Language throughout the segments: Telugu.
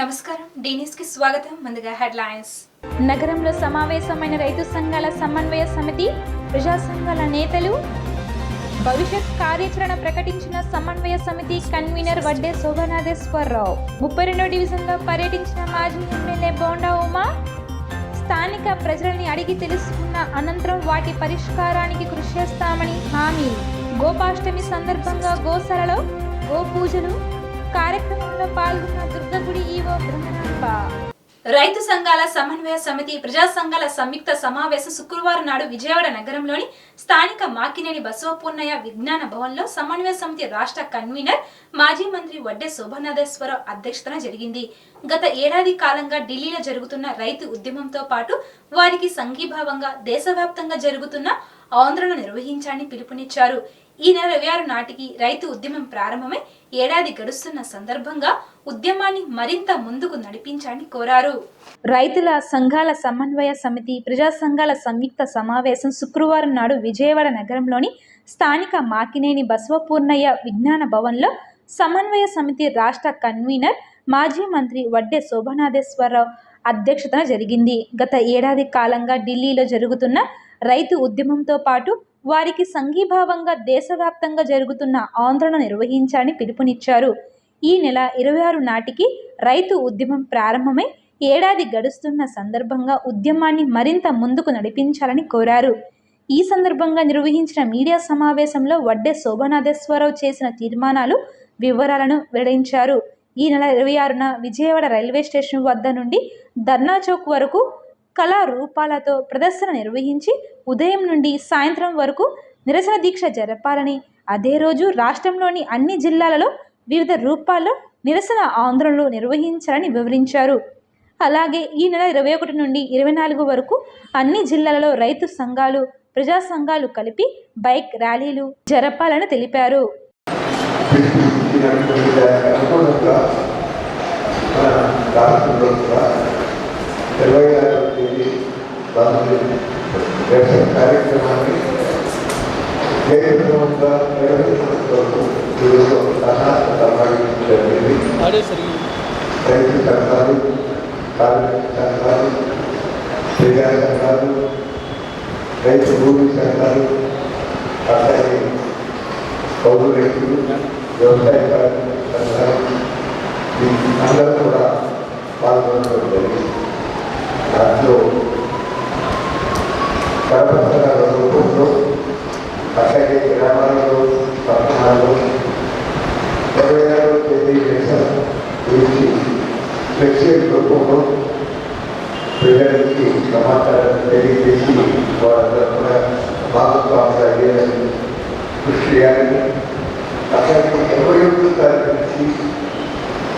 నమస్కారం డీనిస్ కి స్వాగతం. ముందుగా హెడ్లైన్స్. నగరంలో సమావేశమైన రైతు సంఘాల సమన్వయ సమితి, ప్రజా సంఘాల నేతలు. భవిష్యత్ కార్యాచరణ ప్రకటించిన సమన్వయ సమితి కన్వీనర్ వడ్డే శోభనాథేశ్వరరావు. 32వ డివిజన్లో పర్యటించిన మాజీ ఎమ్మెల్యే బోండా ఉమా. స్థానిక ప్రజలని అడిగి తెలుసుకున్న అనంతరం వాటి పరిష్కారానికి కృషి చేస్తామని హామీ. గోపాష్టమి సందర్భంగా గోశాలలో గోపూజలు కార్యక్రమంలో పాల్గొన్న దుర్గగుడి ఈవో బ్రహ్మనాంబ. రైతు సంఘాల సమన్వయ సమితి ప్రజా సంఘాల సంయుక్త సమావేశం శుక్రవారం నాడు విజయవాడ నగరంలోని స్థానిక మాకినేని బసవపూర్ణయ్య విజ్ఞాన భవన్లో సమన్వయ సమితి రాష్ట్ర కన్వీనర్ మాజీ మంత్రి వడ్డే శోభనాథేశ్వరరావు అధ్యక్షతన జరిగింది. గత ఏడాది కాలంగా ఢిల్లీలో జరుగుతున్న రైతు ఉద్యమంతో పాటు వారికి సంఘీభావంగా దేశవ్యాప్తంగా జరుగుతున్న ఆందోళన నిర్వహించాలని పిలుపునిచ్చారు. ఈ నెల 26 నాటికి రైతు ఉద్యమం ప్రారంభమై ఏడాది గడుస్తున్న సందర్భంగా ఉద్యమాన్ని మరింత ముందుకు నడిపించాలని కోరారు. రైతుల సంఘాల సమన్వయ సమితి ప్రజా సంఘాల సంయుక్త సమావేశం శుక్రవారం నాడు విజయవాడ నగరంలోని స్థానిక మాకినేని బసవపూర్ణయ్య విజ్ఞాన భవన్లో సమన్వయ సమితి రాష్ట్ర కన్వీనర్ మాజీ మంత్రి వడ్డే శోభనాథేశ్వరరావు అధ్యక్షతన జరిగింది. గత ఏడాది కాలంగా ఢిల్లీలో జరుగుతున్న రైతు ఉద్యమంతో పాటు వారికి సంఘీభావంగా దేశవ్యాప్తంగా జరుగుతున్న ఆందోళన నిర్వహించాలని పిలుపునిచ్చారు. ఈ నెల 26 నాటికి రైతు ఉద్యమం ప్రారంభమై ఏడాది గడుస్తున్న సందర్భంగా ఉద్యమాన్ని మరింత ముందుకు నడిపించాలని కోరారు. ఈ సందర్భంగా నిర్వహించిన మీడియా సమావేశంలో వడ్డే శోభనాథేశ్వరరావు చేసిన తీర్మానాలు, వివరాలను వెల్లడించారు. ఈ నెల 26న విజయవాడ రైల్వే స్టేషన్ వద్ద నుండి ధర్నా చౌక్ వరకు కళారూపాలతో ప్రదర్శన నిర్వహించి ఉదయం నుండి సాయంత్రం వరకు నిరసన దీక్ష జరపాలని, అదే రోజు రాష్ట్రంలోని అన్ని జిల్లాలలో వివిధ రూపాల్లో నిరసన ఆందోళనలు నిర్వహించాలని వివరించారు. అలాగే ఈ నెల 21 నుండి 24 వరకు అన్ని జిల్లాలలో రైతు సంఘాలు, ప్రజా సంఘాలు కలిపి బైక్ ర్యాలీలు జరపాలని తెలిపారు. కార్యక్రమాన్ని జరిగింది. రైతు సంఘాలు, కార్మిక సంఘాలు, ప్రజా సంఘాలు, రైతు భూమి సంఘాలు, అట్లాగే కౌలు రైతులు, వ్యవసాయ కార్మిక సంఘాలు అందరూ కూడా పాల్గొనడం జరిగింది. దాంట్లో కడప సంఘాల రూపంలో, అట్లాగే గ్రామాలలో, పట్టణాల్లో 26వ తేదీ దేశం గురించి ఫ్లెక్సీ రూపంలో ప్రజలకి సమాచారం తెలియజేసి వాళ్ళందరూ కూడా భాగస్వాములు అయ్యేదని కృషి చేయాలని, అట్లాగే 21వ తారీఖు నుంచి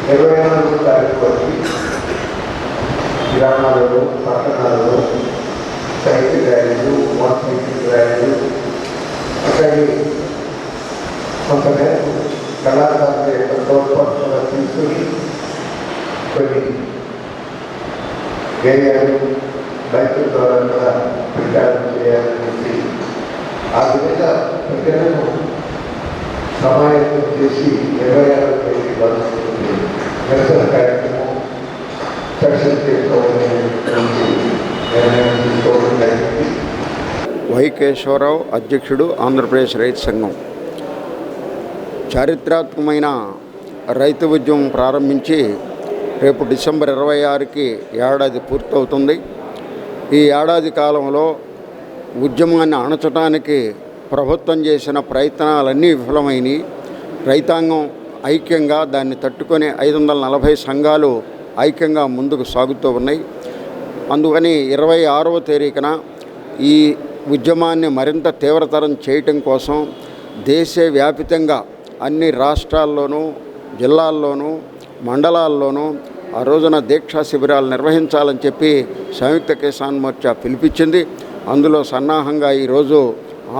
24వ తారీఖు వరకు గ్రామాలలో, పట్టణాలలో సైకిల్ ర్యాలీలు, మోటార్ సైకిల్ ర్యాలీలు, అట్లాగే కొంతమేరకు కళాకారుల యొక్క తోడ్పాటు తీసుకుని కొన్ని గేయాలు బైకుల ద్వారా కూడా ప్రచారం చేయాలని చెప్పి ఆ విధంగా ప్రజలను సమాయత్తం చేసి 26వ తేదీ వరకు నిరసన కార్యక్రమం సక్సెస్ చేసుకోవాలని నిర్ణయం తీసుకోవడం జరిగింది. వై కేశవరావు, అధ్యక్షుడు, ఆంధ్రప్రదేశ్ రైతు సంఘం. చారిత్రాత్మకమైన రైతు ఉద్యమం ప్రారంభించి రేపు డిసెంబర్ 26కి ఏడాది పూర్తవుతుంది. ఈ ఏడాది కాలంలో ఉద్యమాన్ని అణచడానికి ప్రభుత్వం చేసిన ప్రయత్నాలన్నీ విఫలమైనవి. రైతాంగం ఐక్యంగా దాన్ని తట్టుకొని 540 సంఘాలు ఐక్యంగా ముందుకు సాగుతూ ఉన్నాయి. అందుకని 26వ తేదీన ఈ ఉద్యమాన్ని మరింత తీవ్రతరం చేయటం కోసం దేశవ్యాపితంగా అన్ని రాష్ట్రాల్లోనూ, జిల్లాల్లోనూ, మండలాల్లోనూ ఆ రోజున దీక్షా శిబిరాలు నిర్వహించాలని చెప్పి సంయుక్త కిసాన్ మోర్చా పిలిపించింది. అందులో సన్నాహంగా ఈరోజు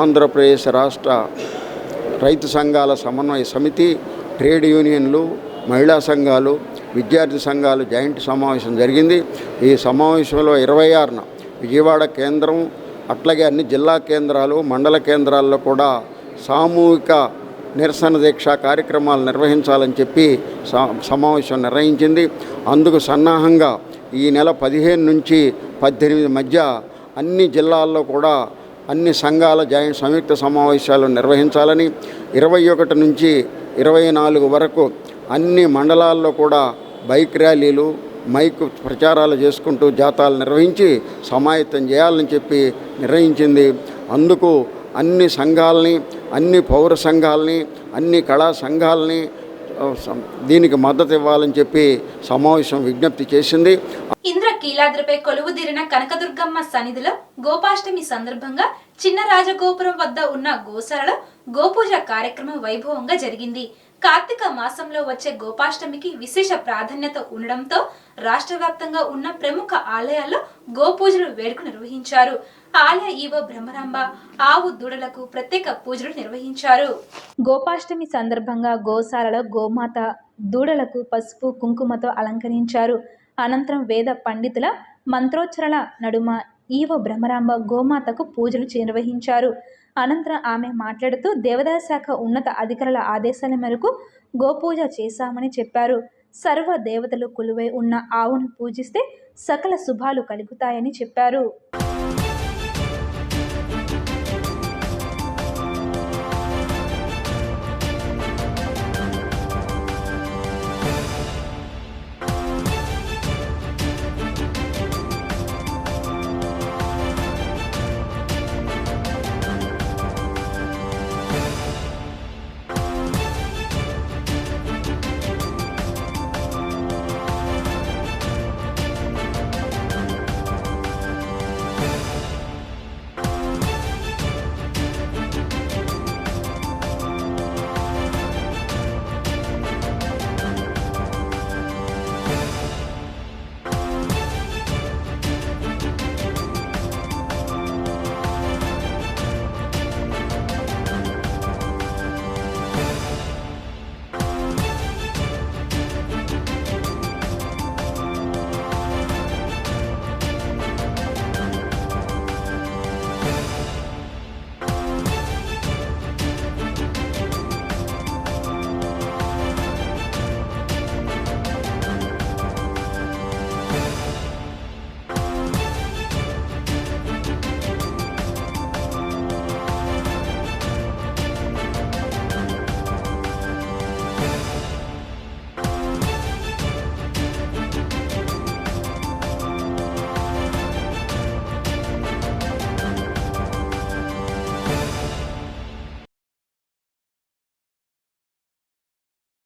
ఆంధ్రప్రదేశ్ రాష్ట్ర రైతు సంఘాల సమన్వయ సమితి, ట్రేడ్ యూనియన్లు, మహిళా సంఘాలు, విద్యార్థి సంఘాలు జాయింట్ సమావేశం జరిగింది. ఈ సమావేశంలో 26న విజయవాడ కేంద్రం, అట్లాగే అన్ని జిల్లా కేంద్రాలు, మండల కేంద్రాల్లో కూడా సామూహిక నిరసన దీక్ష కార్యక్రమాలు నిర్వహించాలని చెప్పి సమావేశం నిర్వహించింది. అందుకు సన్నాహంగా ఈ నెల 15 నుంచి 18 మధ్య అన్ని జిల్లాల్లో కూడా అన్ని సంఘాల జాయింట్ సంయుక్త సమావేశాలు నిర్వహించాలని, 21 నుంచి 24 వరకు అన్ని మండలాల్లో కూడా బైక్ ర్యాలీలు, మైక్ ప్రచారాలు చేసుకుంటూ జాతాలు నిర్వహించి సమాయత్తం చేయాలని చెప్పి నిర్ణయించింది. అందుకు అన్ని సంఘాలని, అన్ని పౌర సంఘాలని, అన్ని కళా సంఘాలని దీనికి మద్దతు ఇవ్వాలని చెప్పి సమావేశం విజ్ఞప్తి చేసింది. ఇంద్రకీలాద్రిపై కొలువుదీరిన కనకదుర్గమ్మ సన్నిధిలో గోపాష్టమి సందర్భంగా చిన్న రాజగోపురం వద్ద ఉన్న గోశాలలో గోపూజ కార్యక్రమం వైభవంగా జరిగింది. కార్తీక మాసంలో వచ్చే గోపాష్టమికి విశేష ప్రాధాన్యత ఉండడంతో రాష్ట్ర వ్యాప్తంగా ఉన్న ప్రముఖ ఆలయాల్లో గోపూజలు వేడుక నిర్వహించారు. ఆలయ ఈవో బ్రహ్మరాంబ ఆవు దూడలకు ప్రత్యేక పూజలు నిర్వహించారు. గోపాష్టమి సందర్భంగా గోశాలలో గోమాత దూడలకు పసుపు కుంకుమతో అలంకరించారు. అనంతరం వేద పండితుల మంత్రోచ్చరణ నడుమ ఈవో బ్రహ్మరాంబ గోమాతకు పూజలు నిర్వహించారు. అనంతరం ఆమె మాట్లాడుతూ దేవాదాయ శాఖ ఉన్నత అధికారుల ఆదేశాల మేరకు గోపూజ చేశామని చెప్పారు. సర్వ దేవతలు కొలువై ఉన్న ఆవును పూజిస్తే సకల శుభాలు కలుగుతాయని చెప్పారు.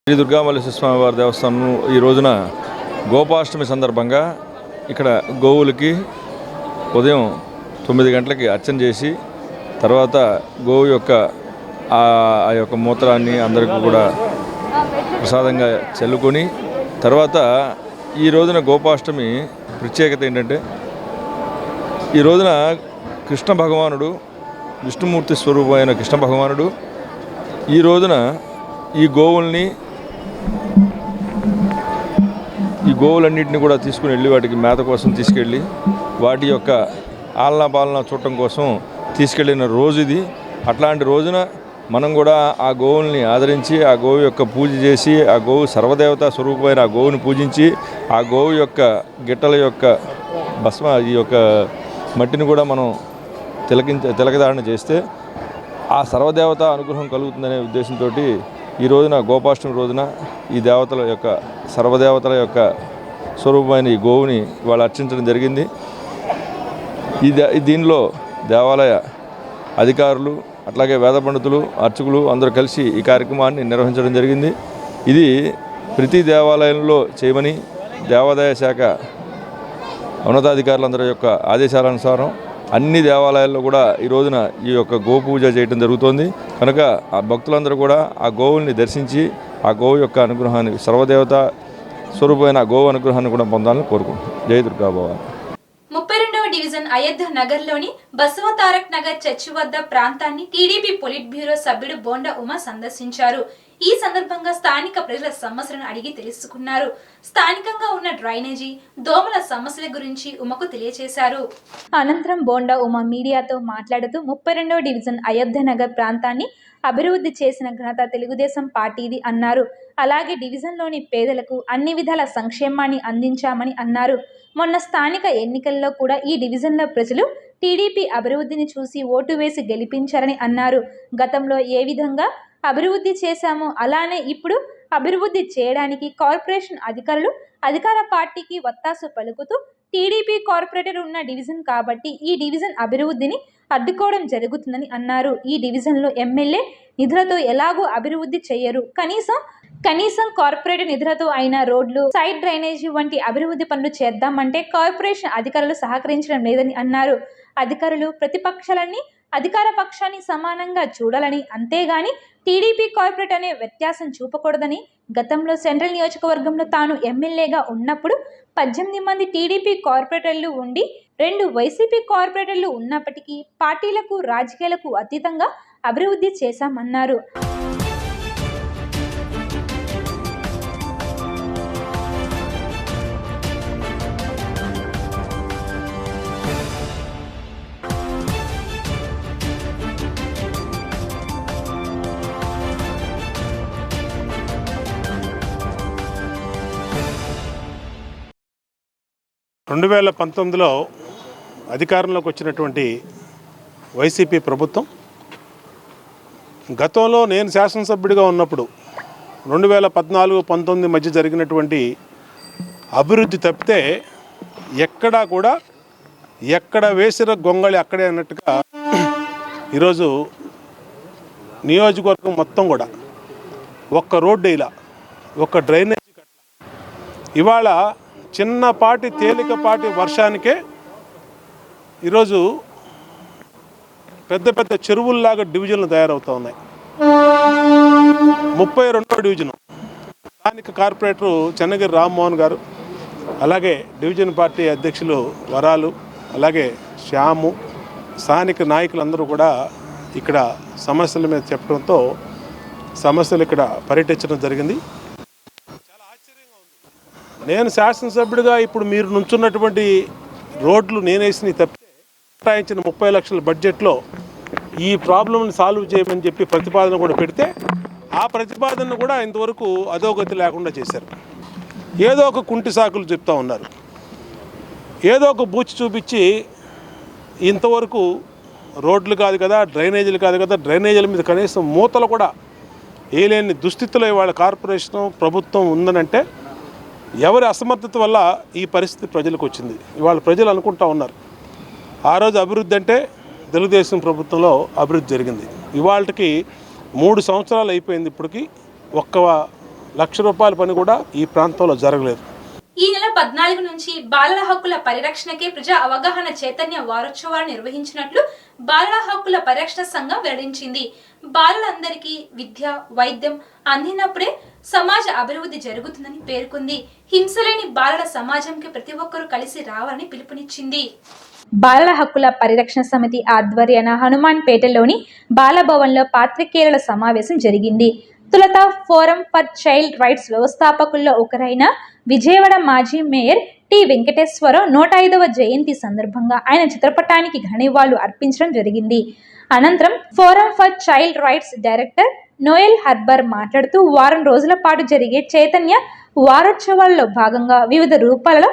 శ్రీ దుర్గామల్లేశ్వర స్వామివారి దేవస్థానం ఈ రోజున గోపాష్టమి సందర్భంగా ఇక్కడ గోవులకి ఉదయం 9 గంటలకి అర్చన చేసి తర్వాత గోవు యొక్క ఆ యొక్క మూత్రాన్ని అందరికీ కూడా ప్రసాదంగా చల్లుకొని తర్వాత ఈ రోజున గోపాష్టమి ప్రత్యేకత ఏంటంటే ఈ రోజున కృష్ణ భగవానుడు విష్ణుమూర్తి స్వరూపమైన కృష్ణ భగవానుడు ఈ రోజున ఈ గోవులన్నింటినీ కూడా తీసుకుని వెళ్ళి వాటికి మేత కోసం తీసుకెళ్ళి వాటి యొక్క ఆలనా పాలన చూడటం కోసం తీసుకెళ్ళిన రోజు ఇది. అట్లాంటి రోజున మనం కూడా ఆ గోవుల్ని ఆదరించి ఆ గోవు యొక్క పూజ చేసి ఆ గోవు సర్వదేవతా స్వరూపమైన ఆ గోవుని పూజించి ఆ గోవు యొక్క గిట్టల యొక్క భస్మ ఈ యొక్క మట్టిని కూడా మనం తిలకధారణ చేస్తే ఆ సర్వదేవత అనుగ్రహం కలుగుతుందనే ఉద్దేశంతో ఈ రోజున గోపాష్టమి రోజున ఈ దేవతల యొక్క సర్వదేవతల యొక్క స్వరూపమైన ఈ గోవుని వాళ్ళు అర్చించడం జరిగింది. దీనిలో దేవాలయ అధికారులు అట్లాగే వేద పండితులు అర్చకులు అందరూ కలిసి ఈ కార్యక్రమాన్ని నిర్వహించడం జరిగింది. ఇది ప్రతి దేవాలయంలో చేయమని దేవాదాయ శాఖ ఉన్నతాధికారులందరి యొక్క ఆదేశాలనుసారం అన్ని దేవాలయాల్లో కూడా ఈ రోజున ఈ యొక్క గోపూజ చేయడం జరుగుతోంది. కనుక ఆ భక్తులందరూ కూడా ఆ గోవుల్ని దర్శించి ఆ గోవు యొక్క అనుగ్రహాన్ని సర్వదేవత స్వరూపమైన గోవు అనుగ్రహాన్ని కూడా పొందాలని కోరుకుంటున్నాం. జై దుర్గా భవాని. 32వ డివిజన్ అయోధ్య నగర్లోని బసవ తారక్ నగర్ చర్చి వద్ద ప్రాంతాన్ని టీడీపీ పొలిట్ బ్యూరో సభ్యుడు బోండా ఉమా సందర్శించారు. ఈ సందర్భంగా స్థానిక ప్రజల సమస్యలను అడిగి తెలుసుకున్నారు. స్థానికంగా ఉన్న డ్రైనేజీ, దోమల సమస్యల గురించి ఉమకు తెలియజేశారు. అనంతరం బోండా ఉమ మీడియాతో మాట్లాడుతూ 32వ డివిజన్ అయోధ్యనగర్ ప్రాంతాన్ని అభివృద్ధి చేసిన ఘనత తెలుగుదేశం పార్టీది అన్నారు. అలాగే డివిజన్లోని పేదలకు అన్ని విధాల సంక్షేమాన్ని అందించామని అన్నారు. మొన్న స్థానిక ఎన్నికల్లో కూడా ఈ డివిజన్లో ప్రజలు టీడీపీ అభివృద్ధిని చూసి ఓటు వేసి గెలిపించారని అన్నారు. గతంలో ఏ విధంగా అభివృద్ధి చేశామో అలానే ఇప్పుడు అభివృద్ధి చేయడానికి కార్పొరేషన్ అధికారులు అధికార పార్టీకి వత్తాసు పలుకుతూ టీడీపీ కార్పొరేటర్ ఉన్న డివిజన్ కాబట్టి ఈ డివిజన్ అభివృద్ధిని అడ్డుకోవడం జరుగుతుందని అన్నారు. ఈ డివిజన్లో ఎమ్మెల్యే నిధులతో ఎలాగూ అభివృద్ధి చేయరు. కనీసం కార్పొరేట్ నిధులతో అయిన రోడ్లు, సైడ్ డ్రైనేజీ వంటి అభివృద్ధి పనులు చేద్దామంటే కార్పొరేషన్ అధికారులు సహకరించడం లేదని అన్నారు. అధికారులు ప్రతిపక్షాలన్నీ అధికార పక్షాన్ని సమానంగా చూడాలని, అంతేగాని టీడీపీ కార్పొరేట్ అనే వ్యత్యాసం చూపకూడదని, గతంలో సెంట్రల్ నియోజకవర్గంలో తాను ఎమ్మెల్యేగా ఉన్నప్పుడు 18 మంది టీడీపీ కార్పొరేటర్లు ఉండి 2 వైసీపీ కార్పొరేటర్లు ఉన్నప్పటికీ పార్టీలకు రాజకీయాలకు అతీతంగా అభివృద్ధి చేశామన్నారు. రెండు 2019లో అధికారంలోకి వచ్చినటువంటి వైసీపీ ప్రభుత్వం గతంలో నేను శాసనసభ్యుడిగా ఉన్నప్పుడు 2014-19 మధ్య జరిగినటువంటి అభివృద్ధి తప్పితే ఎక్కడా కూడా ఎక్కడ వేసిన గొంగళి అక్కడే అన్నట్టుగా ఈరోజు నియోజకవర్గం మొత్తం కూడా ఒక్క రోడ్డు ఇలా, ఒక్క డ్రైనేజీ కట్ల. ఇవాళ చిన్నపాటి తేలికపాటి వర్షానికే ఈరోజు పెద్ద పెద్ద చెరువుల్లాగా డివిజన్లు తయారవుతూ ఉన్నాయి. 32వ డివిజను స్థానిక కార్పొరేటరు చెన్నగిరి రామ్మోహన్ గారు, అలాగే డివిజన్ పార్టీ అధ్యక్షులు వరాలు, అలాగే శ్యాము, స్థానిక నాయకులందరూ కూడా ఇక్కడ సమస్యల మీద చెప్పడంతో సమస్యలు ఇక్కడ పర్యటించడం జరిగింది. నేను శాసనసభ్యుడిగా ఇప్పుడు మీరు నుంచున్నటువంటి రోడ్లు నేనేసి తప్పితే కేటాయించిన 30 లక్షల బడ్జెట్లో ఈ ప్రాబ్లంని సాల్వ్ చేయమని చెప్పి ప్రతిపాదన కూడా పెడితే ఆ ప్రతిపాదనను కూడా ఇంతవరకు అధోగతి లేకుండా చేశారు. ఏదో ఒక కుంటి సాకులు చెప్తూ ఉన్నారు, ఏదో ఒక బూచి చూపించి ఇంతవరకు రోడ్లు కాదు కదా, డ్రైనేజీలు కాదు కదా, డ్రైనేజీల మీద కనీసం మూతలు కూడా వేయలేని దుస్థితిలో ఇవాళ కార్పొరేషన్ ప్రభుత్వం ఉందనంటే ఎవరి అసమర్థత వల్ల ఈ పరిస్థితి ప్రజలకు వచ్చింది. ఇవాళ ప్రజలు అనుకుంటా ఉన్నారు ఆ రోజు అభివృద్ధి అంటే తెలుగుదేశం ప్రభుత్వంలో అభివృద్ధి జరిగింది. ఇవాళకి 3 సంవత్సరాలు అయిపోయింది, ఇప్పటికి 1 లక్ష రూపాయల పని కూడా ఈ ప్రాంతంలో జరగలేదు. ఈ నెల 14 నుంచి బాలల హక్కుల పరిరక్షణకే ప్రజా అవగాహన చైతన్య వారోత్సవాలు నిర్వహించినట్లు బాలల హక్కుల పరిరక్షణ సంఘం వెల్లడించింది. బాలలందరికీ విద్య, వైద్యం అందినప్పుడే సమాజ అభివృద్ధి జరుగుతుందని పేర్కొంది. హింసలేని బాలల సమాజంకి ప్రతి ఒక్కరూ కలిసి రావాలని పిలుపునిచ్చింది. బాలల హక్కుల పరిరక్షణ సమితి ఆధ్వర్యాన హనుమాన్పేటలోని బాలభవన్లో పాత్రికేయుల సమావేశం జరిగింది. తొలుత ఫోరం ఫర్ చైల్డ్ రైట్స్ వ్యవస్థాపకుల్లో ఒకరైన విజయవాడ మాజీ మేయర్ టి వెంకటేశ్వరరావు 105వ జయంతి సందర్భంగా ఆయన చిత్రపటానికి ఘననివాళులు అర్పించడం జరిగింది. అనంతరం forum for child rights director Noel harbour మాట్లాడుతూ వారం రోజుల పాటు జరిగే చైతన్య వారోత్సవాల్లో భాగంగా వివిధ రూపాలలో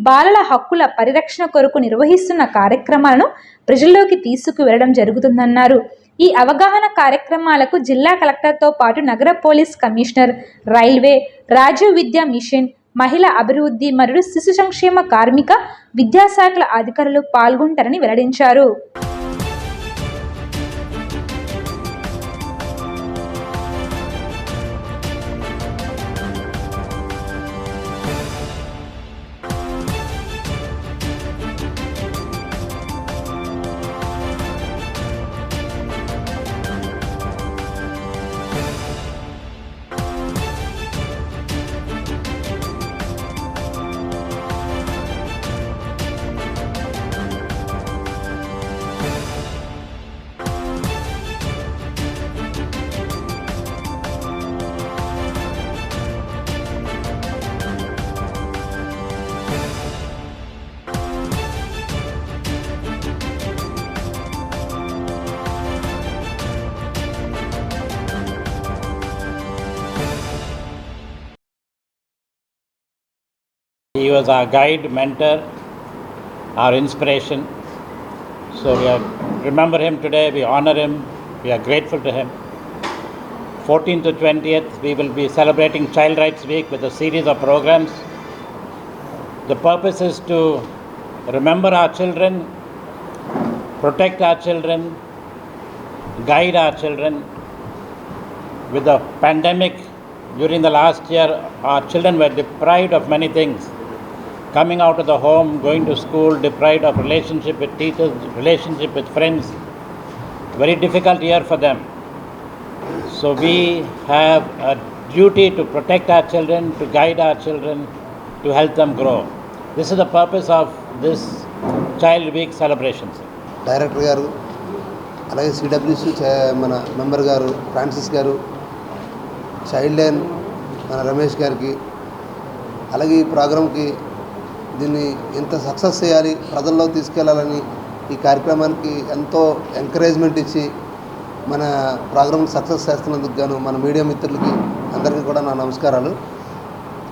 బాలల హక్కుల పరిరక్షణ కొరకు నిర్వహిస్తున్న కార్యక్రమాలను ప్రజల్లోకి తీసుకువెళ్లడం జరుగుతుందన్నారు. ఈ అవగాహన కార్యక్రమాలకు జిల్లా కలెక్టర్తో పాటు నగర పోలీస్ కమిషనర్, రైల్వే, రాజీవ్ విద్యా మిషన్, మహిళా అభివృద్ధి మరియు శిశు సంక్షేమ కార్మిక విద్యాశాఖల అధికారులు పాల్గొంటారని వెల్లడించారు. He was our guide, mentor, our inspiration. So we remember him today, we honor him, we are grateful to him. 14th to 20th, we will be celebrating Child Rights Week with a series of programs. The purpose is to remember our children, protect our children, guide our children. With the pandemic during the last year, our children were deprived of many things. Coming out of the home, going to school, deprived of relationship with teachers, relationship with friends. Very difficult year for them. So we have a duty to protect our children, to guide our children, to help them grow. This is the purpose of this Child Week celebrations. Director గారు, అలాగే సిడబ్ల్యూసి మన మెంబర్ గారు ఫ్రాన్సిస్ గారు, చైల్డ్ లైన్ మన రమేష్ గారికి, అలాగే ఈ ప్రోగ్రాంకి దీన్ని ఎంత సక్సెస్ చేయాలి, ప్రజల్లో తీసుకెళ్లాలని ఈ కార్యక్రమానికి ఎంతో ఎంకరేజ్మెంట్ ఇచ్చి మన ప్రోగ్రాంని సక్సెస్ చేస్తున్నందుకు గాను మన మీడియా మిత్రులకి అందరికీ కూడా నా నమస్కారాలు.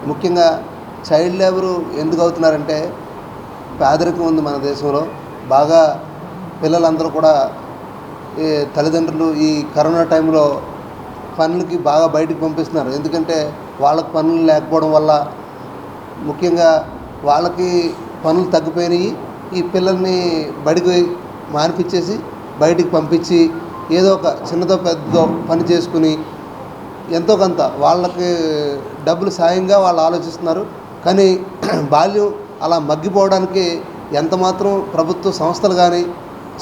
ముఖ్యంగా చైల్డ్ లేబరు ఎందుకు అవుతున్నారంటే పేదరికం ఉంది మన దేశంలో. బాగా పిల్లలందరూ కూడా ఈ తల్లిదండ్రులు ఈ కరోనా టైంలో పనులకి బాగా బయటికి పంపిస్తున్నారు. ఎందుకంటే వాళ్ళకి పనులు లేకపోవడం వల్ల ముఖ్యంగా వాళ్ళకి పనులు తగ్గిపోయినాయి. ఈ పిల్లల్ని బడికి మానిపించేసి బయటికి పంపించి ఏదో ఒక చిన్నదో పెద్దదో పని చేసుకుని ఎంతో కొంత వాళ్ళకి డబ్బులు సాయంగా వాళ్ళు ఆలోచిస్తున్నారు. కానీ బాల్యం అలా మగ్గిపోవడానికి ఎంత మాత్రం ప్రభుత్వ సంస్థలు కానీ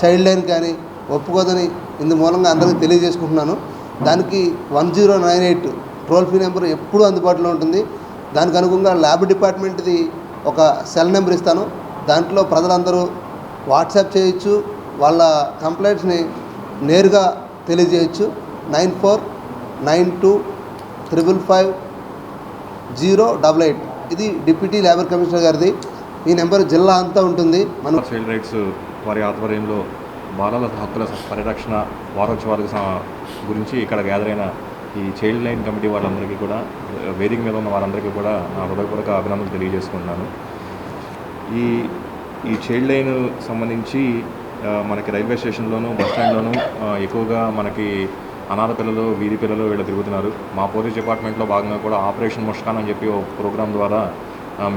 చైల్డ్ లైన్ కానీ ఒప్పుకోదని ఇందు మూలంగా అందరికీ తెలియజేసుకుంటున్నాను. దానికి 1098 టోల్ ఫ్రీ నెంబర్ ఎప్పుడూ అందుబాటులో ఉంటుంది. దానికి అనుగుణంగా ల్యాబ్ డిపార్ట్మెంట్ది ఒక సెల్ నెంబర్ ఇస్తాను. దాంట్లో ప్రజలందరూ వాట్సాప్ చేయొచ్చు, వాళ్ళ కంప్లైంట్స్ని నేరుగా తెలియజేయచ్చు. 9492555088 ఇది డిప్యూటీ లేబర్ కమిషనర్ గారిది. ఈ నెంబర్ జిల్లా అంతా ఉంటుంది. మన చైల్డ్ రైట్స్ వారి ఆధ్వర్యంలో బాలల హక్కుల పరిరక్షణ వారోత్సవాలకు గురించి ఇక్కడ గ్యాదర్ అయిన ఈ చైల్డ్ లైన్ కమిటీ వాళ్ళందరికీ కూడా, వేదిక మీద ఉన్న వారందరికీ కూడా నా హృదయపూర్వక అభినందనలు తెలియజేసుకుంటున్నాను. ఈ చైల్డ్ లైన్ సంబంధించి మనకి రైల్వే స్టేషన్లోను, బస్ స్టాండ్లోను ఎక్కువగా మనకి అనాథ పిల్లలు, వీధి పిల్లలు వీళ్ళు తిరుగుతున్నారు. మా పోలీస్ డిపార్ట్మెంట్లో భాగంగా కూడా ఆపరేషన్ ముష్కాన్ అని చెప్పి ఒక ప్రోగ్రాం ద్వారా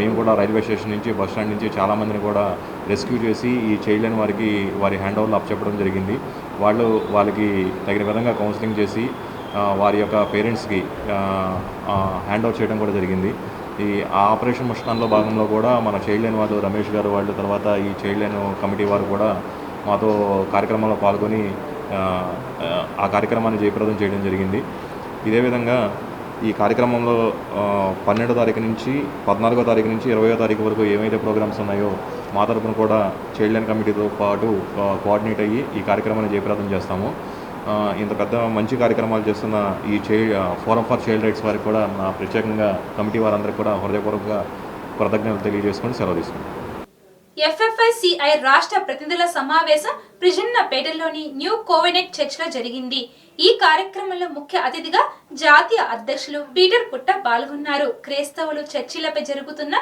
మేము కూడా రైల్వే స్టేషన్ నుంచి, బస్ స్టాండ్ నుంచి చాలామందిని కూడా రెస్క్యూ చేసి ఈ చైల్డ్ లైన్ వారికి వారి హ్యాండ్ ఓవర్లు అప్పచెప్పడం జరిగింది. వాళ్ళకి తగిన విధంగా కౌన్సిలింగ్ చేసి వారి యొక్క పేరెంట్స్కి హ్యాండ్ ఓవర్ చేయడం కూడా జరిగింది. ఈ ఆపరేషన్ ముష్కాన్లో భాగంలో కూడా మన చైల్డ్ లైన్ వాళ్ళు, రమేష్ గారు వాళ్ళు, తర్వాత ఈ చైల్డ్ లైన్ కమిటీ వారు కూడా మాతో కార్యక్రమంలో పాల్గొని ఆ కార్యక్రమాన్ని జయప్రదం చేయడం జరిగింది. ఇదే విధంగా ఈ కార్యక్రమంలో 12వ తారీఖు నుంచి 14వ తారీఖు నుంచి 20వ తారీఖు వరకు ఏమైతే ప్రోగ్రామ్స్ ఉన్నాయో మా తరపున కూడా చైల్డ్ లైన్ కమిటీతో పాటు కోఆర్డినేట్ అయ్యి ఈ కార్యక్రమాన్ని జయప్రదం చేస్తాము. ఇంత పెద్ద మంచి కార్యక్రమాలు చేస్తున్న ఈ ఫోరం ఫర్ చైల్డ్ రైట్స్ వారికి కూడా నా ప్రత్యేకంగా కమిటీ వారందరికీ కూడా హృదయపూర్వక కృతజ్ఞతలు తెలియజేసుకొని సెలవు తీసుకుంటాం. FFICI రాష్ట్ర ప్రతినిధుల సమావేశం ప్రిజన్నపేటలోని న్యూ కోవెనెట్ చర్చ్లో జరిగింది. ఈ కార్యక్రమంలో ముఖ్య అతిథిగా జాతీయ అధ్యక్షులు పీటర్ పుట్ట పాల్గొన్నారు. క్రైస్తవులు చర్చిలపై జరుగుతున్న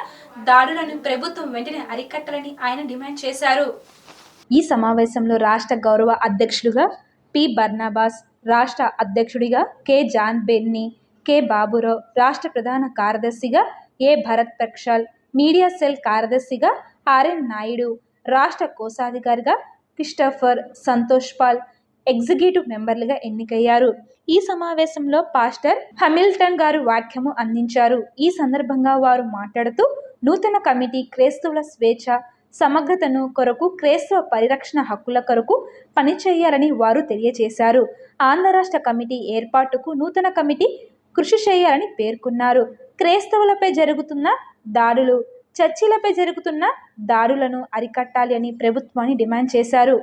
దాడులను ప్రభుత్వం వెంటనే అరికట్టాలని ఆయన డిమాండ్ చేశారు. ఈ సమావేశంలో రాష్ట్ర గౌరవ అధ్యక్షులుగా పి బర్నాబాస్, రాష్ట్ర అధ్యక్షుడిగా K John Benny, K Baburao, రాష్ట్ర ప్రధాన కార్యదర్శిగా A Bharat Prakshal, media cell కార్యదర్శిగా ఆర్ఎన్ నాయుడు, రాష్ట్ర కోశాధికారిగా క్రిస్టఫర్ సంతోష్ పాల్ ఎగ్జిక్యూటివ్ మెంబర్లుగా ఎన్నికయ్యారు. ఈ సమావేశంలో పాస్టర్ హమిల్టన్ గారు వాక్యము అందించారు. ఈ సందర్భంగా వారు మాట్లాడుతూ నూతన కమిటీ క్రైస్తవుల స్వేచ్ఛ, సమగ్రతను కొరకు, క్రైస్తవ పరిరక్షణ హక్కుల కొరకు పనిచేయాలని వారు తెలియజేశారు. ఆంధ్ర రాష్ట్ర కమిటీ ఏర్పాటుకు నూతన కమిటీ కృషి చేయాలని పేర్కొన్నారు. క్రైస్తవులపై జరుగుతున్న దాడులు, చర్చిలపై జరుగుతున్న దాడులను అరికట్టాలి అని ప్రభుత్వాన్ని డిమాండ్ చేశారు.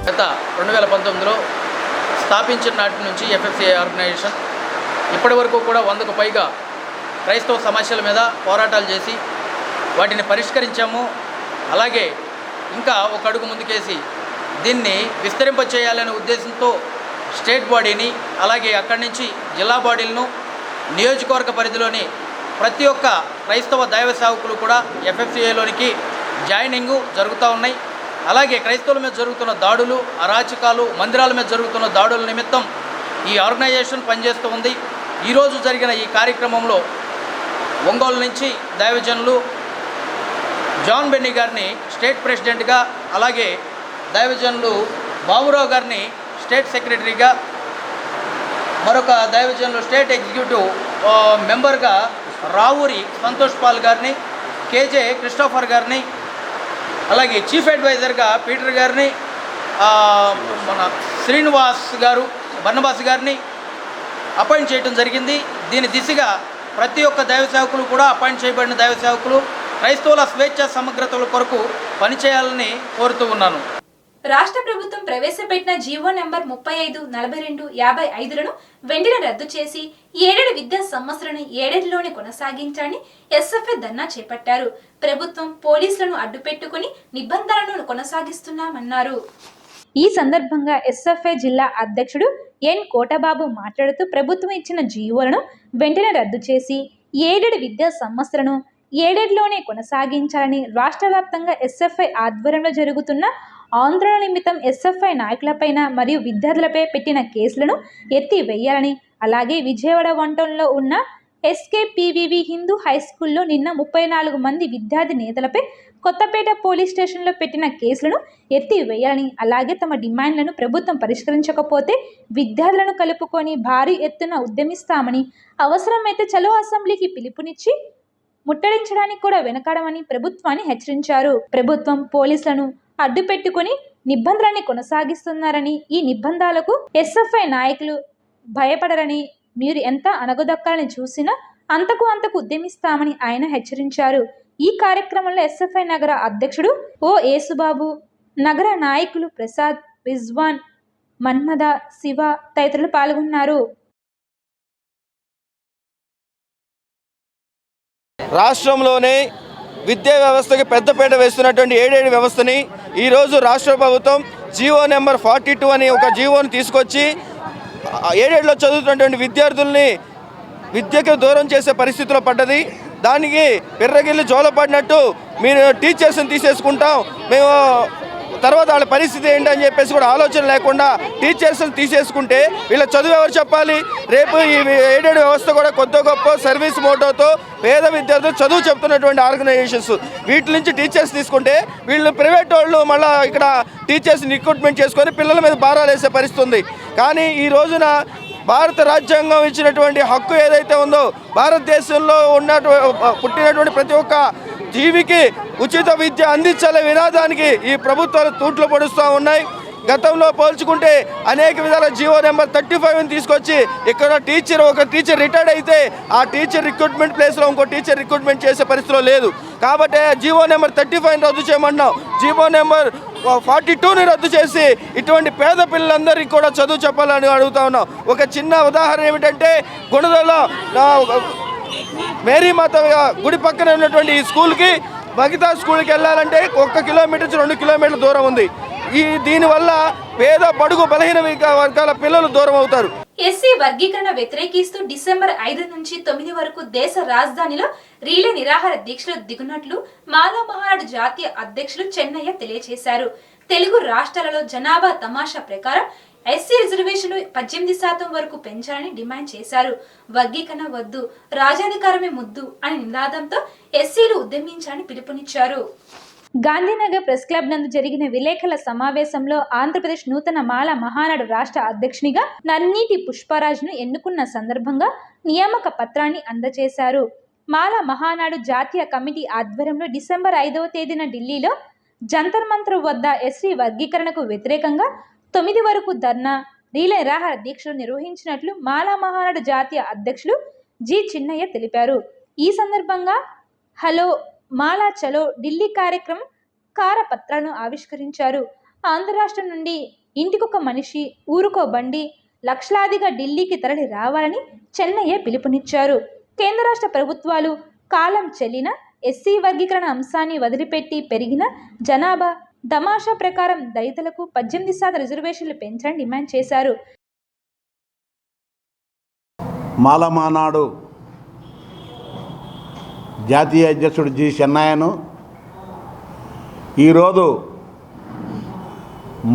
గత 2019లో స్థాపించిన నాటి నుంచి FFCI ఆర్గనైజేషన్ ఇప్పటి వరకు కూడా 100కు పైగా క్రైస్తవ సమస్యల మీద పోరాటాలు చేసి వాటిని పరిష్కరించాము. అలాగే ఇంకా ఒక అడుగు ముందుకేసి దీన్ని విస్తరింప చేయాలనే ఉద్దేశంతో స్టేట్ బాడీని, అలాగే అక్కడి నుంచి జిల్లా బాడీలను, నియోజకవర్గ పరిధిలోని ప్రతి ఒక్క క్రైస్తవ దైవ సేవకులు కూడా FFCAలోనికి జాయినింగు జరుగుతూ ఉన్నాయి. అలాగే క్రైస్తవుల మీద జరుగుతున్న దాడులు, అరాచకాలు, మందిరాల మీద జరుగుతున్న దాడుల నిమిత్తం ఈ ఆర్గనైజేషన్ పనిచేస్తూ ఉంది. ఈరోజు జరిగిన ఈ కార్యక్రమంలో ఒంగోలు నుంచి దైవజనులు జాన్ బెన్నీ గారిని స్టేట్ ప్రెసిడెంట్గా, అలాగే దైవజనులు బాబురావు గారిని స్టేట్ సెక్రటరీగా, మరొక దైవజనులు స్టేట్ ఎగ్జిక్యూటివ్ మెంబర్గా రావూరి సంతోష్ పాల్ గారిని, KJ క్రిస్టోఫర్ గారిని, అలాగే చీఫ్ అడ్వైజర్గా పీటర్ గారిని, మన శ్రీనివాస్ గారు, బర్నబాస్ గారిని అపాయింట్ చేయడం జరిగింది. దీని దిశగా ప్రతి ఒక్క దైవ సేవకులు కూడా, అపాయింట్ చేయబడిన దైవ సేవకులు క్రైస్తవుల స్వేచ్ఛ సమగ్రతల కొరకు పనిచేయాలని కోరుతూ ఉన్నాను. రాష్ట్ర ప్రభుత్వం ప్రవేశపెట్టిన జీవో నెంబర్ 35, 42, 55లను వెంటనే రద్దు చేసి 7 విద్యా సంవత్సరాన్ని 7లోనే కొనసాగించాలని SFA ధర్నా చేపట్టారు. ప్రభుత్వం పోలీసులను అడ్డుపెట్టుకుని నిబంధనలను కొనసాగిస్తున్నామన్నారు. ఈ సందర్భంగా SFA జిల్లా అధ్యక్షుడు N కోటబాబు మాట్లాడుతూ ప్రభుత్వం ఇచ్చిన జీవోలను వెంటనే రద్దు చేసి 7 విద్యా సంవత్సరాలను 7లోనే కొనసాగించాలని, రాష్ట్ర వ్యాప్తంగా SFI ఆధ్వర్యంలో జరుగుతున్న ఆందోళన నిమిత్తం SFI నాయకులపైన మరియు విద్యార్థులపై పెట్టిన కేసులను ఎత్తివేయాలని, అలాగే విజయవాడ వంటంలో ఉన్న SKPVV హిందూ హై స్కూల్లో నిన్న 34 మంది విద్యార్థి నేతలపై కొత్తపేట పోలీస్ స్టేషన్లో పెట్టిన కేసులను ఎత్తివేయాలని, అలాగే తమ డిమాండ్లను ప్రభుత్వం పరిష్కరించకపోతే విద్యార్థులను కలుపుకొని భారీ ఎత్తున ఉద్యమిస్తామని, అవసరమైతే చలో అసెంబ్లీకి పిలుపునిచ్చి ముట్టడించడానికి కూడా వెనకాడమని ప్రభుత్వాన్ని హెచ్చరించారు. ప్రభుత్వం పోలీసులను అడ్డుపెట్టుకుని నిబంధనల్ని కొనసాగిస్తున్నారని, ఈ నిబంధనలకు SFI నాయకులు భయపడరని, మీరు ఎంత అనగదొక్కాలని చూసినా అంతకు ఉద్యమిస్తామని ఆయన హెచ్చరించారు. ఈ కార్యక్రమంలో SFI నగర అధ్యక్షుడు O యేసుబాబు, నగర నాయకులు ప్రసాద్, రిజ్వాన్, మన్మద, శివ తదితరులు పాల్గొన్నారు. రాష్ట్రంలోనే విద్యా వ్యవస్థకి పెద్దపీట వేస్తున్నటువంటి 7 వ్యవస్థని ఈరోజు రాష్ట్ర ప్రభుత్వం జీవో నెంబర్ 42 అని ఒక జీవోని తీసుకొచ్చి 7లో చదువుతున్నటువంటి విద్యార్థుల్ని విద్యకు దూరం చేసే పరిస్థితిలో పడ్డది. దానికి పిర్రగిల్లి జోలపడినట్టు మీరు టీచర్స్ని తీసేసుకుంటాం, మేము తర్వాత వాళ్ళ పరిస్థితి ఏంటని చెప్పేసి కూడా ఆలోచన లేకుండా టీచర్స్ని తీసేసుకుంటే వీళ్ళ చదువు ఎవరు చెప్పాలి? రేపు ఈ 7 వ్యవస్థ కూడా కొత్త గొప్ప సర్వీస్ మోటోతో పేద విద్యార్థులు చదువు చెప్తున్నటువంటి ఆర్గనైజేషన్స్, వీటి నుంచి టీచర్స్ తీసుకుంటే వీళ్ళు ప్రైవేట్ వాళ్ళు మళ్ళీ ఇక్కడ టీచర్స్ని రిక్రూట్మెంట్ చేసుకొని పిల్లల మీద భారాలు వేసే పరిస్థితి ఉంది. కానీ ఈ రోజున భారత రాజ్యాంగం ఇచ్చినటువంటి హక్కు ఏదైతే ఉందో, భారతదేశంలో పుట్టినటువంటి ప్రతి ఒక్క జీవికి ఉచిత విద్య అందించాలనే వినాదానికి ఈ ప్రభుత్వాలు తూట్లు పొడుస్తూ ఉన్నాయి. గతంలో పోల్చుకుంటే అనేక విధాల జీవో నెంబర్ 35ని తీసుకొచ్చి ఇక్కడ ఒక టీచర్ రిటైర్డ్ అయితే ఆ టీచర్ రిక్రూట్మెంట్ ప్లేస్లో ఇంకో టీచర్ రిక్రూట్మెంట్ చేసే పరిస్థితిలో లేదు. కాబట్టి జీవో నెంబర్ 35ని రద్దు చేయమన్నాం. జీవో నెంబర్ 42ని రద్దు చేసి ఇటువంటి పేద పిల్లలందరికీ కూడా చదువు చెప్పాలని అడుగుతా ఉన్నాం. ఒక చిన్న ఉదాహరణ ఏమిటంటే, గుణదలో మేరీమాత గుడి పక్కన ఉన్నటువంటి ఈ స్కూల్కి మిగతా స్కూల్కి వెళ్ళాలంటే 1 కిలోమీటర్ నుంచి 2 కిలోమీటర్ల దూరం ఉంది. దీనివల్ల పేద బడుగు బలహీన వర్గాల పిల్లలు దూరం అవుతారు. ఎస్సీ వర్గీకరణ వ్యతిరేకిస్తూ డిసెంబర్ 5 నుంచి 9 వరకు దేశ రాజధానిలో రీలే నిరాహార దీక్షలు దిగునట్లు మాలా మహానాడు జాతీయ అధ్యక్షులు చెన్నయ్య తెలియజేశారు. తెలుగు రాష్ట్రాలలో జనాభా తమాషా ప్రకారం ఎస్సీ రిజర్వేషన్లు 18% వరకు పెంచాలని డిమాండ్ చేశారు. వర్గీకరణ వద్దు, రాజాధికారమే ముద్దు అనే నినాదంతో ఎస్సీలు ఉద్యమించాలని పిలుపునిచ్చారు. గాంధీనగర్ ప్రెస్ క్లబ్ నందు జరిగిన విలేకరుల సమావేశంలో ఆంధ్రప్రదేశ్ నూతన మాల మహానాడు రాష్ట్ర అధ్యక్షునిగా నన్నీటి పుష్పరాజ్ను ఎన్నుకున్న సందర్భంగా నియామక పత్రాన్ని అందజేశారు. మాల మహానాడు జాతీయ కమిటీ ఆధ్వర్యంలో డిసెంబర్ 5వ తేదీన ఢిల్లీలో జంతర్ మంతర్ వద్ద ఎస్సీ వర్గీకరణకు వ్యతిరేకంగా 9 వరకు ధర్నా, రీలే నిరాహార దీక్షలు నిర్వహించినట్లు మాలా మహానాడు జాతీయ అధ్యక్షులు జి చిన్నయ్య తెలిపారు. ఈ సందర్భంగా హలో మాలా చలో ఢిల్లీ కార్యక్రమం కారపత్రాలను ఆవిష్కరించారు. ఆంధ్ర రాష్ట్రం నుండి ఇంటికొక మనిషి, ఊరుకో బండి, లక్షలాదిగా ఢిల్లీకి తరలి రావాలని చెన్నయ్య పిలుపునిచ్చారు. కేంద్ర రాష్ట్ర ప్రభుత్వాలు కాలం చెల్లిన ఎస్సీ వర్గీకరణ అంశాన్ని వదిలిపెట్టి పెరిగిన జనాభా తమాషా ప్రకారం దళితులకు 18% రిజర్వేషన్లు పెంచాలని డిమాండ్ చేశారు. మాలమానాడు జాతీయ అధ్యక్షుడు జి చెన్నయ్యను ఈరోజు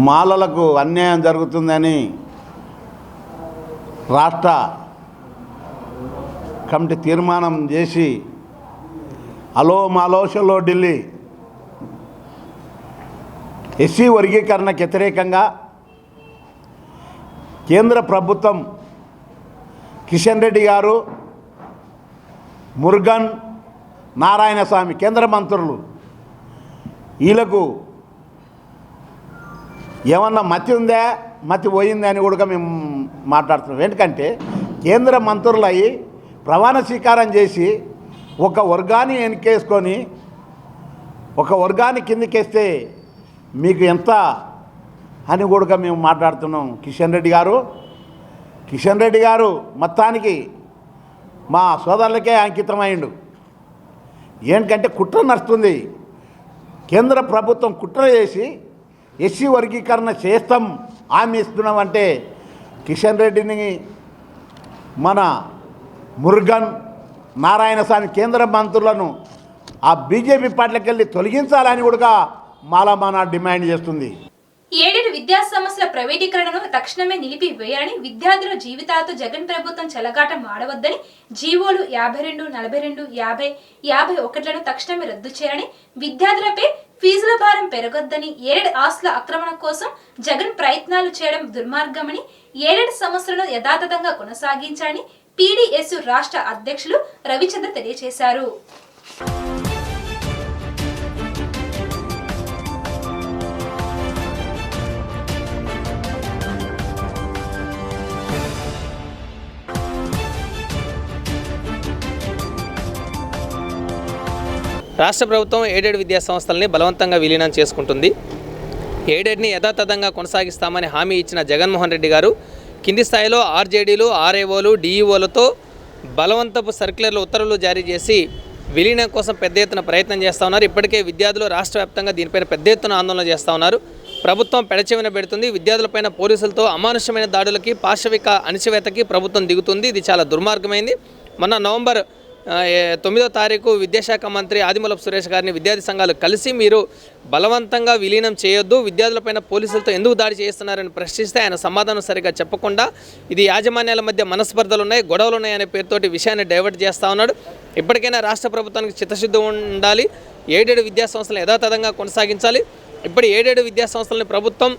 మాలలకు అన్యాయం జరుగుతుందని రాష్ట్ర కమిటీ తీర్మానం చేసి అలో మాలోషలో ఢిల్లీ ఎస్సీ వర్గీకరణకు వ్యతిరేకంగా కేంద్ర ప్రభుత్వం కిషన్ రెడ్డి గారు, మురుగన్, నారాయణస్వామి కేంద్ర మంత్రులు వీళ్ళకు ఏమన్నా మతి ఉందా, మతి పోయిందా అని కూడా మేము మాట్లాడుతున్నాం. ఎందుకంటే కేంద్ర మంత్రులు అయ్యి ప్రమాణ స్వీకారం చేసి ఒక వర్గాన్ని వెనకేసుకొని ఒక వర్గాన్ని కిందకేస్తే మీకు ఎంత అని కూడా మేము మాట్లాడుతున్నాం. కిషన్ రెడ్డి గారు మొత్తానికి మా సోదరులకే అంకితమైండు. ఏంటంటే కుట్ర నడుస్తుంది. కేంద్ర ప్రభుత్వం కుట్ర చేసి ఎస్సీ వర్గీకరణ చేస్తాం హామీ ఇస్తున్నామంటే కిషన్ రెడ్డిని, మన మురుగన్, నారాయణస్వామి కేంద్ర మంత్రులను ఆ బీజేపీ పార్టీలకు వెళ్ళి తొలగించాలని కూడా మాలమానా డిమాండ్ చేస్తుంది. 7 విద్యా సంస్థల ప్రైవేటీకరణను తక్షణమే నిలిపివేయాలని, విద్యార్థుల జీవితాలతో జగన్ ప్రభుత్వం చెలగాటం ఆడవద్దని, జీవోలు 52, 42, 50, 51లను తక్షణమే రద్దు చేయాలని, విద్యార్థులపై ఫీజుల భారం పెరగొద్దని, 7 ఆస్తుల ఆక్రమణ కోసం జగన్ ప్రయత్నాలు చేయడం దుర్మార్గమని, 7 సంస్థలను యథాతథంగా కొనసాగించాలని పీడీఎస్ రాష్ట్ర అధ్యక్షులు రవిచంద్ర తెలియజేశారు. రాష్ట్ర ప్రభుత్వం ఎయిడెడ్ విద్యా సంస్థలని బలవంతంగా విలీనం చేసుకుంటుంది. ఎయిడెడ్ని యథాతథంగా కొనసాగిస్తామని హామీ ఇచ్చిన జగన్మోహన్ రెడ్డి గారు కింది స్థాయిలో ఆర్జేడీలు, ఆర్ఏఓలు, డిఈఓలతో బలవంతపు సర్క్యులర్లు, ఉత్తర్వులు జారీ చేసి విలీనం కోసం పెద్ద ఎత్తున ప్రయత్నం చేస్తూ ఉన్నారు. ఇప్పటికే విద్యార్థులు రాష్ట్ర వ్యాప్తంగా దీనిపైన పెద్ద ఎత్తున ఆందోళన చేస్తూ ఉన్నారు. ప్రభుత్వం పెడచెవిన పెడుతుంది. విద్యార్థులపైన పోలీసులతో అమానుషమైన దాడులకి, పాశవిక అణిచివేతకి ప్రభుత్వం దిగుతుంది. ఇది చాలా దుర్మార్గమైంది. మొన్న నవంబర్ 9వ తారీఖు విద్యాశాఖ మంత్రి ఆదిమూలపు సురేష్ గారిని విద్యార్థి సంఘాలు కలిసి మీరు బలవంతంగా విలీనం చేయొద్దు, విద్యార్థులపైన పోలీసులతో ఎందుకు దాడి చేస్తున్నారని ప్రశ్నిస్తే ఆయన సమాధానం సరిగ్గా చెప్పకుండా ఇది యాజమాన్యాల మధ్య మనస్పర్ధలు ఉన్నాయి, గొడవలు ఉన్నాయనే పేరుతోటి విషయాన్ని డైవర్ట్ చేస్తూ ఉన్నాడు. ఇప్పటికైనా రాష్ట్ర ప్రభుత్వానికి చిత్తశుద్ధి ఉండాలి. 7 విద్యా సంస్థలను యథాతథంగా కొనసాగించాలి. ఇప్పుడు 7 విద్యా సంస్థలని ప్రభుత్వం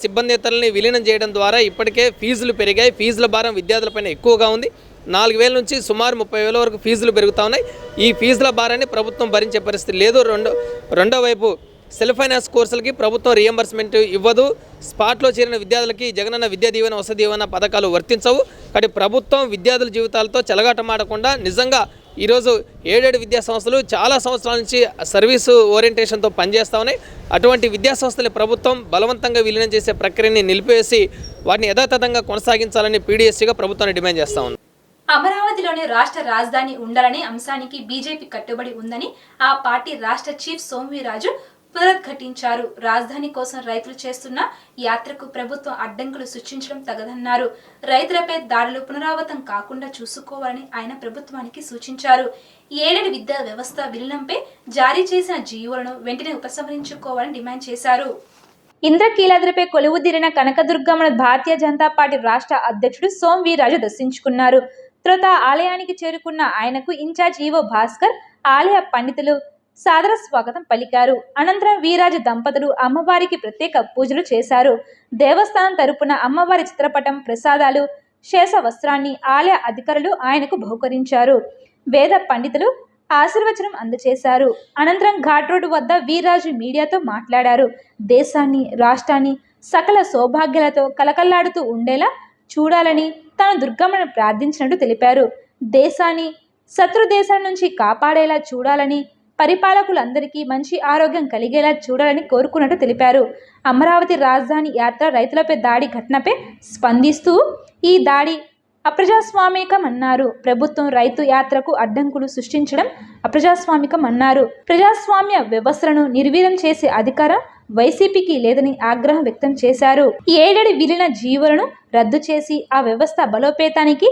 సిబ్బందితరులని విలీనం చేయడం ద్వారా ఇప్పటికే ఫీజులు పెరిగాయి. ఫీజుల భారం విద్యార్థులపైన ఎక్కువగా ఉంది. 4,000 నుంచి సుమారు 30,000 వరకు ఫీజులు పెరుగుతూ ఉన్నాయి. ఈ ఫీజుల భారాన్ని ప్రభుత్వం భరించే పరిస్థితి లేదు. రెండో వైపు సెల్ఫ్ ఫైనాన్స్ కోర్సులకి ప్రభుత్వం రియంబర్స్మెంట్ ఇవ్వదు. స్పాట్లో చేరిన విద్యార్థులకి జగనన్న విద్యా దీవెన, వసతి దీవెన పథకాలు వర్తించవు. కాబట్టి ప్రభుత్వం విద్యార్థుల జీవితాలతో చెలగాటమాడకుండా నిజంగా ఈరోజు 7 విద్యా సంస్థలు చాలా సంవత్సరాల నుంచి సర్వీసు ఓరియంటేషన్తో పనిచేస్తూ ఉన్నాయి. అటువంటి విద్యా సంస్థలని ప్రభుత్వం బలవంతంగా విలీనం చేసే ప్రక్రియని నిలిపివేసి వాటిని యథాతథంగా కొనసాగించాలని పీడీఎస్సీగా ప్రభుత్వాన్ని డిమాండ్ చేస్తూ ఉంది. అమరావతిలోనే రాష్ట్ర రాజధాని ఉండాలనే అంశానికి బీజేపీ కట్టుబడి ఉందని ఆ పార్టీ రాష్ట్ర చీఫ్ సోమవీరాజు పునరుద్ఘాటించారు. రాజధాని కోసం రైతులు చేస్తున్న యాత్రకు ప్రభుత్వం అడ్డంకులు సృష్టించడం తగదన్నారు. రైతులపై దాడులు పునరావృతం కాకుండా చూసుకోవాలని ఆయన ప్రభుత్వానికి సూచించారు. 7 విద్యా వ్యవస్థ విలీనంపై జారీ చేసిన జీవోలను వెంటనే ఉపసంహరించుకోవాలని డిమాండ్ చేశారు. ఇంద్రకీలాద్రిపై కొలువుదీరిన కనకదుర్గమ్మను భారతీయ జనతా పార్టీ రాష్ట్ర అధ్యక్షుడు సోమవీరాజు దర్శించుకున్నారు. తరువాత ఆలయానికి చేరుకున్న ఆయనకు ఇన్ఛార్జ్ ఈవో భాస్కర్, ఆలయ పండితులు సాదర స్వాగతం పలికారు. అనంతరం వీరాజు దంపతులు అమ్మవారికి ప్రత్యేక పూజలు చేశారు. దేవస్థానం తరపున అమ్మవారి చిత్రపటం, ప్రసాదాలు, శేష వస్త్రాన్ని ఆలయ అధికారులు ఆయనకు బహుకరించారు. వేద పండితులు ఆశీర్వచనం అందజేశారు. అనంతరం ఘాట్ రోడ్డు వద్ద వీర్రాజు మీడియాతో మాట్లాడారు. దేశాన్ని, రాష్ట్రాన్ని సకల సౌభాగ్యాలతో కలకల్లాడుతూ ఉండేలా చూడాలని తాను దుర్గమ్మను ప్రార్థించినట్టు తెలిపారు. దేశాన్ని శత్రు దేశాల నుంచి కాపాడేలా చూడాలని, పరిపాలకులందరికీ మంచి ఆరోగ్యం కలిగేలా చూడాలని కోరుకున్నట్టు తెలిపారు. అమరావతి రాజధాని యాత్ర రైతులపై దాడి ఘటనపై స్పందిస్తూ ఈ దాడి అప్రజాస్వామికమన్నారు. ప్రభుత్వం రైతు యాత్రకు అడ్డంకులు సృష్టించడం అప్రజాస్వామికమన్నారు. ప్రజాస్వామ్య వ్యవస్థలను నిర్వీర్యం చేసే అధికారం వైసీపీకి లేదని ఆగ్రహం వ్యక్తం చేశారు. 7 విలీన జీవోలను రద్దు చేసి ఆ వ్యవస్థ బలోపేతానికి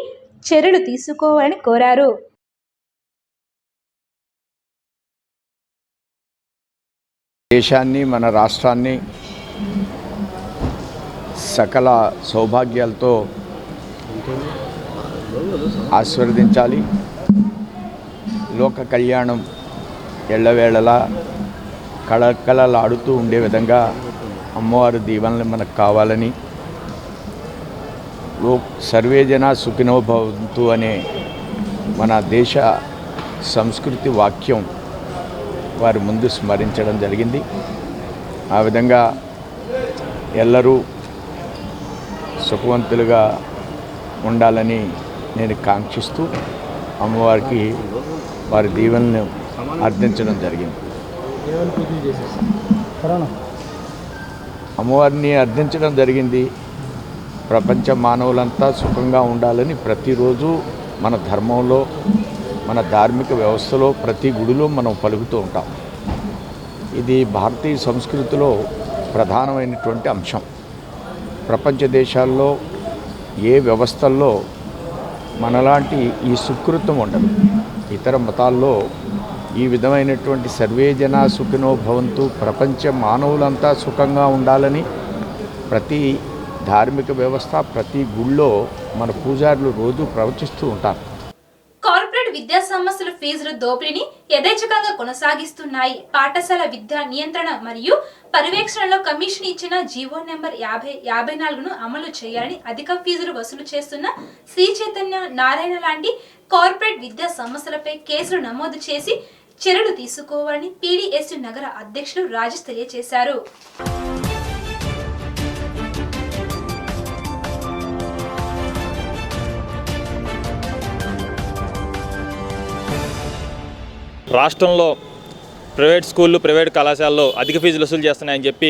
చర్యలు తీసుకోవాలని కోరారు. దేశాన్ని, మన రాష్ట్రాన్ని సకల సౌభాగ్యాలతో ఆశీర్వదించాలి. లోక కళ్యాణం ఎల్లవేళలా కళకళలాడుతూ ఉండే విధంగా అమ్మవారి దీవెనలు మనకు కావాలని, సర్వే జన సుఖినో భవంతు అనే మన దేశ సంస్కృతి వాక్యం వారి ముందు స్మరించడం జరిగింది. ఆ విధంగా ఎల్లరూ సుఖవంతులుగా ఉండాలని నేను కాంక్షిస్తూ అమ్మవారికి వారి దీవెనలను అర్థించడం జరిగింది. అమ్మవారిని అర్థించడం జరిగింది. ప్రపంచ మానవులంతా సుఖంగా ఉండాలని ప్రతిరోజు మన ధర్మంలో, మన ధార్మిక వ్యవస్థలో, ప్రతి గుడిలో మనం పలుకుతూ ఉంటాం. ఇది భారతీయ సంస్కృతిలో ప్రధానమైనటువంటి అంశం. ప్రపంచ దేశాల్లో ఏ వ్యవస్థల్లో మనలాంటి ఈ సుకృతం ఉండదు. ఇతర మతాల్లో ఈ విధమైనటువంటి సర్వే జన సుఖినో భవంతు, ప్రపంచ మానవులంతా సుఖంగా ఉండాలని ప్రతి ధార్మిక వ్యవస్థ, ప్రతి గుళ్ళో మన పూజారులు రోజు ప్రవచిస్తూ ఉంటారు. కార్పొరేట్ విద్యా సంస్థల ఫీజుల దోపిడీని యథేచ్ఛగా కొనసాగిస్తున్నాయి. పాఠశాల విద్యా నియంత్రణ మరియు పర్యవేక్షణలో కమిషన్ ఇచ్చిన జీవో నెంబర్ 54ను అమలు చేయాలని, అధిక ఫీజులు వసూలు చేస్తున్న శ్రీ చైతన్య, నారాయణ లాంటి కార్పొరేట్ విద్యా సంస్థలపై కేసులు నమోదు చేసి చర్యలు తీసుకోవాలని పీడీఎస్యు నగర అధ్యక్షులు రాజేష్ తెలియజేశారు. రాష్ట్రంలో ప్రైవేట్ స్కూళ్ళు, ప్రైవేట్ కళాశాలలో అధిక ఫీజులు వసూలు చేస్తున్నాయని చెప్పి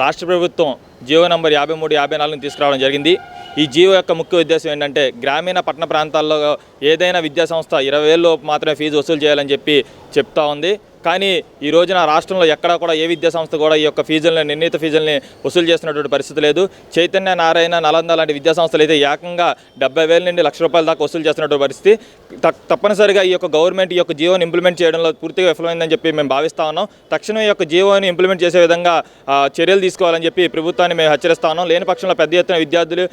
రాష్ట్ర ప్రభుత్వం జీవో నంబర్ 53, 54ని తీసుకురావడం జరిగింది. ఈ జీవో యొక్క ముఖ్య ఉద్దేశం ఏంటంటే గ్రామీణ పట్టణ ప్రాంతాల్లో ఏదైనా విద్యాసంస్థ 20,000 లోపు మాత్రమే ఫీజు వసూలు చేయాలని చెప్పి చెప్తా ఉంది. కానీ ఈ రోజున రాష్ట్రంలో ఎక్కడా కూడా ఏ విద్యాసంస్థ కూడా ఈ యొక్క ఫీజులని, నిర్ణీత ఫీజుల్ని వసూలు చేస్తున్నటువంటి పరిస్థితి లేదు. చైతన్య, నారాయణ, నలంద లాంటి విద్యాసంస్థలు అయితే ఏకంగా 70,000 నుండి ₹1,00,000 దాకా వసూలు చేస్తున్నటువంటి పరిస్థితి. తప్పనిసరిగా ఈ యొక్క గవర్నమెంట్ ఈ యొక్క జీవోని ఇంప్లిమెంట్ చేయడంలో పూర్తిగా విఫలమైందని చెప్పి మేము భావిస్తా ఉన్నాం. తక్షణం ఈ యొక్క జీవోని ఇంప్లిమెంట్ చేసే విధంగా చర్యలు తీసుకోవాలని చెప్పి ప్రభుత్వాన్ని మేము హెచ్చరిస్తా ఉన్నాం. లేని పక్షంలో పెద్ద ఎత్తున విద్యార్థులు,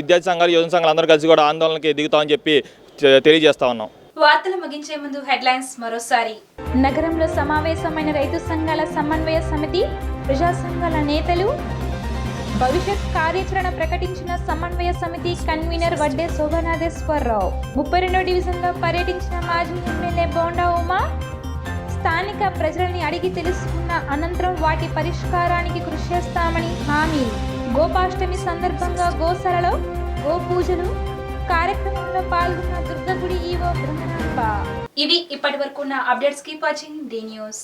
విద్యార్థి సంఘాలు, యువజన సంఘాలు అందరూ కలిసి కూడా ఆందోళనకి దిగుతామని చెప్పి తెలియజేస్తా ఉన్నాం. వార్తలు ముగించే ముందు హెడ్లైన్స్ మరోసారి. నగరంలో సమావేశమైన రైతు సంఘాల సమన్వయ సమితి, ప్రజా సంఘాల నేతలు. భవిష్యత్ కార్యాచరణ ప్రకటించిన సమన్వయ సమితి కన్వీనర్ వడ్డే శోభనాథేశ్వరరావు. 32వ డివిజన్లో పర్యటించిన మాజీ ఎమ్మెల్యే బోండా ఉమా. స్థానిక ప్రజలని అడిగి తెలుసుకున్న అనంతరం వాటి పరిష్కారానికి కృషి చేస్తామని హామీ. గోపాష్టమి సందర్భంగా గోశాలలో గో పూజలు. కార్యక్రమంలో పాల్గొన్న దుర్గగుడి ఈవో బ్రహ్మనాంబ. ఇవి ఇప్పటి వరకు ఉన్న updates. Keep watching the news.